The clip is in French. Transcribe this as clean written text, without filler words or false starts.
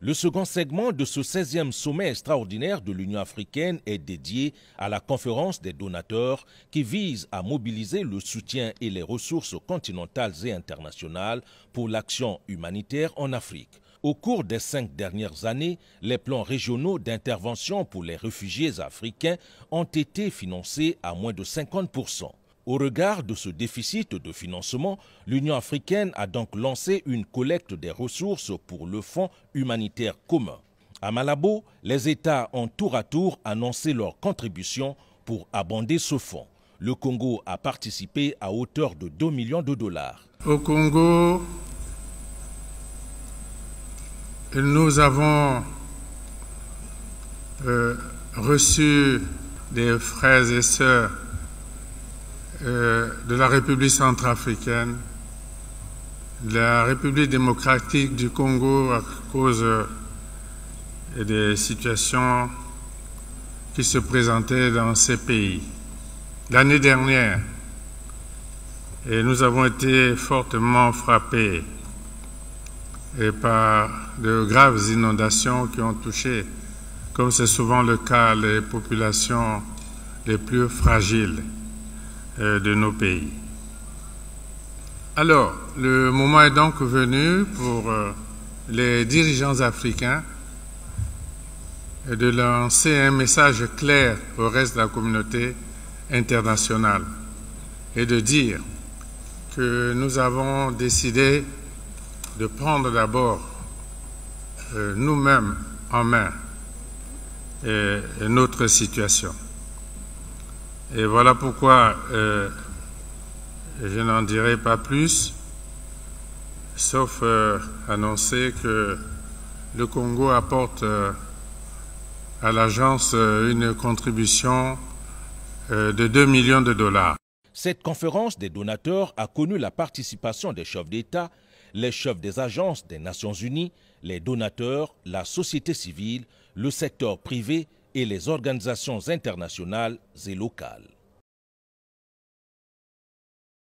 Le second segment de ce 16e sommet extraordinaire de l'Union africaine est dédié à la conférence des donateurs qui vise à mobiliser le soutien et les ressources continentales et internationales pour l'action humanitaire en Afrique. Au cours des 5 dernières années, les plans régionaux d'intervention pour les réfugiés africains ont été financés à moins de 50%. Au regard de ce déficit de financement, l'Union africaine a donc lancé une collecte des ressources pour le Fonds humanitaire commun. À Malabo, les États ont tour à tour annoncé leur contribution pour abonder ce fonds. Le Congo a participé à hauteur de 2 millions de dollars. Au Congo, nous avons reçu des frères et sœurs de la République centrafricaine, de la République démocratique du Congo à cause des situations qui se présentaient dans ces pays. L'année dernière, nous avons été fortement frappés par de graves inondations qui ont touché, comme c'est souvent le cas, les populations les plus fragiles de nos pays. Alors, le moment est donc venu pour les dirigeants africains de lancer un message clair au reste de la communauté internationale et de dire que nous avons décidé de prendre d'abord nous-mêmes en main notre situation. Et voilà pourquoi je n'en dirai pas plus, sauf annoncer que le Congo apporte à l'agence une contribution de 2 millions de dollars. Cette conférence des donateurs a connu la participation des chefs d'État, les chefs des agences des Nations Unies, les donateurs, la société civile, le secteur privé et les organisations internationales et locales.